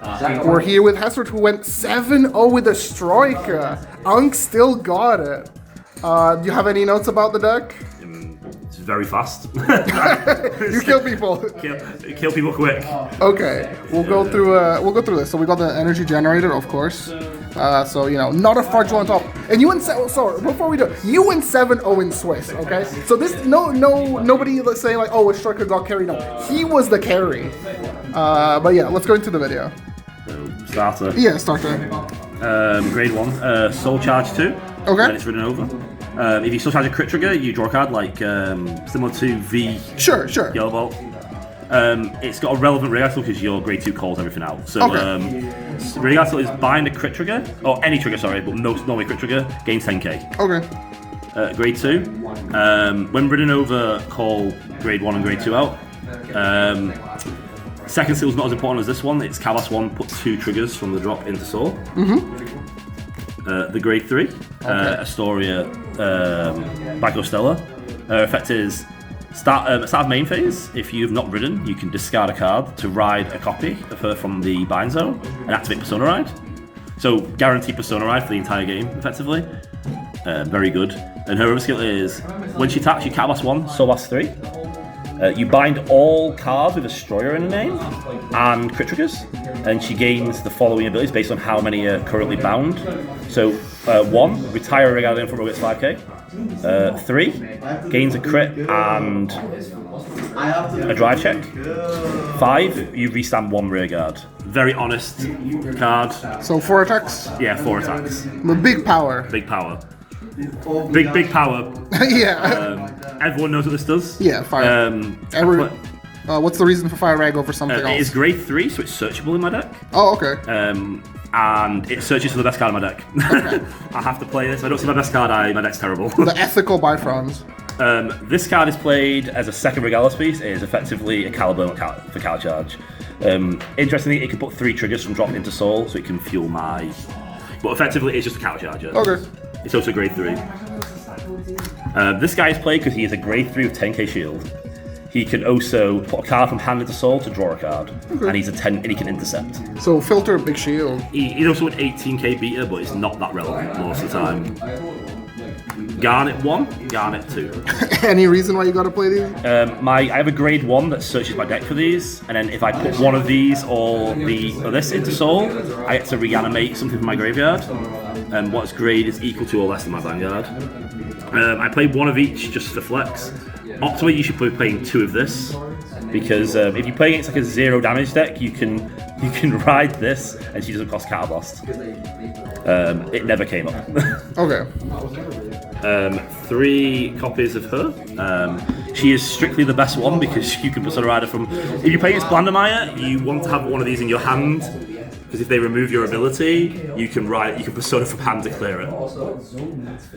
We're here with Hessert, who went 7-0 with Astroea. Unk still got it. Do you have any notes about the deck? It's very fast. You kill people. Kill people quick. Okay, we'll go through this. So we got the energy generator, of course. So you know, not a fraudulent top. And you went sorry, before we do, you went 7-0 in Swiss. Okay, so this nobody saying like, oh, a striker got carry. No, he was the carry. But yeah, let's go into the video. Starter. Yeah, starter. Grade 1. Soul Charge 2. Okay. Then it's ridden over. If you still charge a crit trigger, you draw a card like similar to V. Sure. Yellow Bolt. It's got a relevant Regato because your grade 2 calls everything out. So Regato is bind a crit trigger, or any trigger, sorry, but normally crit trigger, gains 10k. Okay. Grade 2. When ridden over, call grade 1 and grade 2 out. Second seal is not as important as this one. It's Cabas 1, put 2 triggers from the drop into Soul. The grade 3, Astoria, Bago Stella. Effect is start of main phase. If you've not ridden, you can discard a card to ride a copy of her from the bind zone and activate Persona Ride. So guaranteed Persona Ride for the entire game, effectively. Very good. And her other skill is when she attacks, you Cabas 1, Sobas 3. You bind all cards with Astroea in a name and crit triggers, and she gains the following abilities based on how many are currently bound. So 1, retire a Regalia from gets 5k. 3, gains a crit and a drive check. 5, you restand 1 rearguard. Very honest card. So 4 attacks? Yeah, 4 attacks. With big power. Big power. Big power. Yeah. Everyone knows what this does. Yeah, fire. What's the reason for fire rag over something else? It is grade 3, so it's searchable in my deck. Oh, okay. And it searches for the best card in my deck. Okay. I have to play this. If I don't see my best card, my deck's terrible. The ethical Bifrons. This card is played as a second Regalis piece. It is effectively a caliber for Cal Charge. Interestingly, it can put 3 triggers from drop into Soul, so it can fuel my... But effectively, it's just a Cal Charger. Okay. It's also grade 3. This guy is played because he is a grade 3 with 10k shield. He can also put a card from hand into Soul to draw a card, and he's a 10, and he can intercept. So filter a big shield. He's also an 18k beater, but it's not that relevant most of the time. Garnet 1, Garnet 2. Any reason why you gotta play these? I have a grade 1 that searches my deck for these, and then if I put one of these or this into Soul, I get to reanimate something from my graveyard. And what's grade is equal to or less than my Vanguard. I played 1 of each just for flex. Optimally, you should be playing 2 of this, because if you play against like a 0 damage deck, you can ride this, and she doesn't cost Counterblast. It never came up. Okay. 3 copies of her. She is strictly the best one because you can Persona Rider from. If you play against Blandermeyer, you want to have one of these in your hand. Because if they remove your ability, you can Persona from hand to clear it.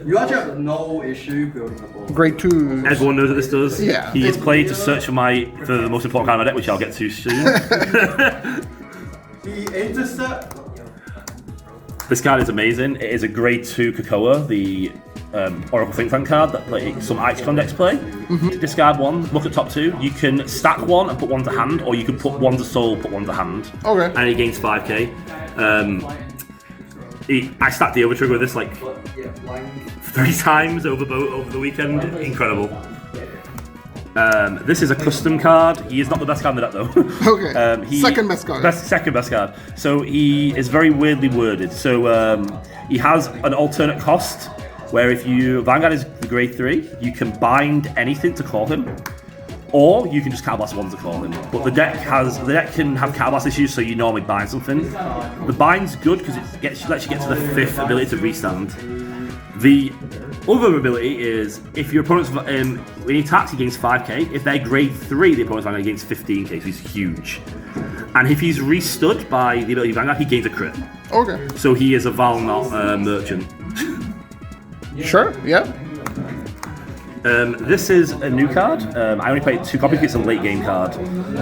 You actually have no issue building a ball. Grade 2. Everyone knows what this does. Yeah. He is played to search for the most important card in my deck, which I'll get to soon. The intercept. This card is amazing. It is a grade 2 Krakoa, the Oracle Think Tank card that some Ichicon decks play. Discard 1, look at top 2. You can stack 1 and put 1 to hand, or you can put 1 to Soul, put 1 to hand. Okay. And he gains 5k. I stacked the Overtrigger with this like 3 times over the weekend. Incredible. This is a custom card. He is not the best card in the deck though. Okay. Second best card. Second best card. So he is very weirdly worded. So he has an alternate cost where if Vanguard is grade 3, you can bind anything to call him, or you can just Counterblast 1 to call him. But the deck can have Counterblast issues, so you normally bind something. The bind's good because it lets you get to the 5th ability to restand. The other ability is if your opponent's when he attacks, he gains 5k. If they're grade 3, the opponent's Vanguard gains 15k, so he's huge. And if he's restood by the ability of Vanguard, he gains a crit. Okay. So he is a Valnot merchant. Sure, yeah. This is a new card. I only played 2 copies because it's a late game card.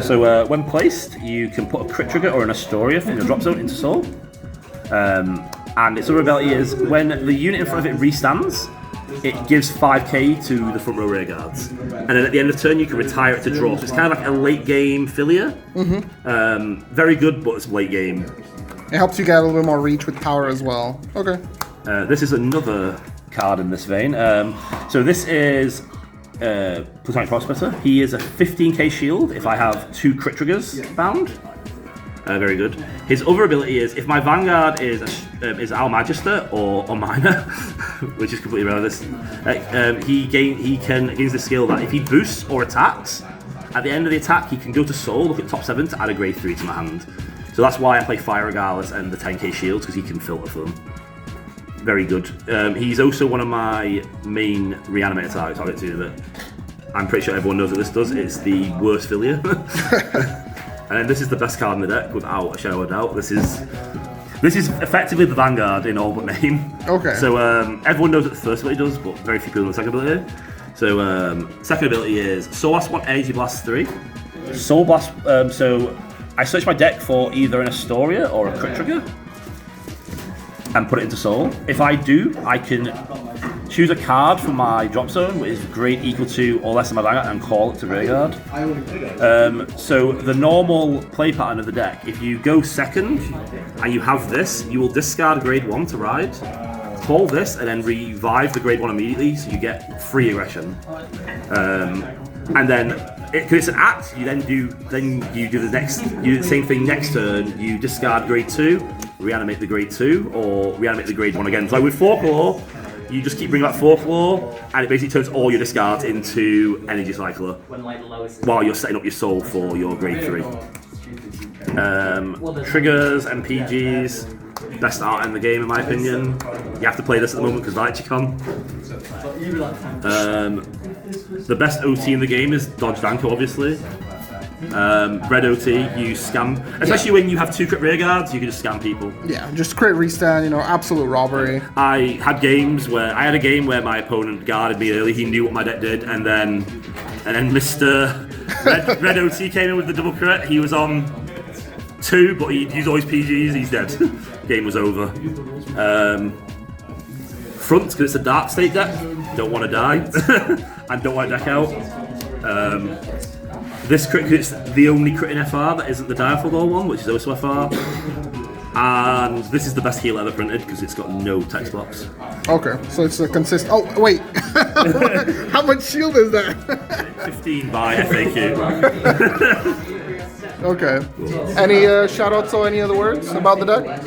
So when placed, you can put a crit trigger or an Astoria from your drop zone into Soul. And its other ability is when the unit in front of it restands, it gives 5k to the front row rear guards. And then at the end of turn, you can retire it to draw. So it's kind of like a late game Filia. Very good, but it's late game. It helps you get a little bit more reach with power as well. Okay. This is another card in this vein. So this is Platonic Prospector. He is a 15k shield if I have 2 crit triggers bound. Very good. His other ability is if my Vanguard is Al Magister or Minor, which is completely relevant. He gains the skill that if he boosts or attacks, at the end of the attack he can go to Soul, look at top 7 to add a grade 3 to my hand. So that's why I play Fire Regardless and the 10k shields, because he can filter for them. Very good. He's also one of my main reanimator targets. I'll get to that. I'm pretty sure everyone knows what this does. It's the worst Filia. And this is the best card in the deck, without a shadow of a doubt. This is effectively the Vanguard in all but name. Okay. So everyone knows what the first ability does, but very few people know the second ability. So second ability is Soul Blast 1, Energy Blast 3. Soul Blast. So I search my deck for either an Astroea or a crit trigger, and put it into Soul. If I do, I can choose a card from my drop zone which is grade equal to or less than my Vanguard and call it to rearguard. So the normal play pattern of the deck, if you go second and you have this, you will discard grade 1 to ride, call this, and then revive the grade 1 immediately, so you get free aggression. And then, because it's an act, you do the same thing next turn. You discard grade 2, reanimate the grade 2, or reanimate the grade 1 again. So with Folklore, you just keep bringing back Folklore, and it basically turns all your discards into Energy Cycler while you're setting up your Soul for your grade 3. Triggers and PGs, best art in the game in my opinion. You have to play this at the moment because Vaichicon. The best OT in the game is Dodge Danko, obviously. Red OT, you scam, especially when you have 2 crit rear guards, you can just scam people. Yeah, just crit restand, absolute robbery. I had a game where my opponent guarded me early, he knew what my deck did, and then Mr. Red OT came in with the double crit. He was on 2, but he used all his PGs, he's dead. Game was over. Front, because it's a dark state deck, don't want to die, and don't want to deck out. This crit is the only crit in FR that isn't the Diaphagor one, which is also FR. And this is the best heal ever printed because it's got no text box. Okay, so it's a consistent. Oh, wait. How much shield is that? 15 by FAQ. Okay. Any shout outs or any other words about the deck?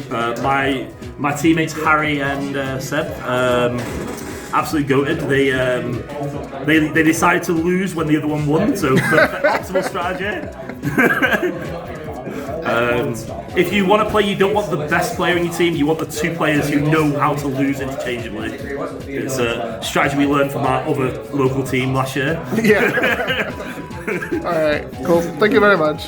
My teammates Harry and Seb, absolutely goated. They decided to lose when the other one won, so optimal strategy. If you want to play, you don't want the best player in your team, you want the 2 players who know how to lose interchangeably. It's a strategy we learned from our other local team last year. Yeah. Alright, cool. Thank you very much.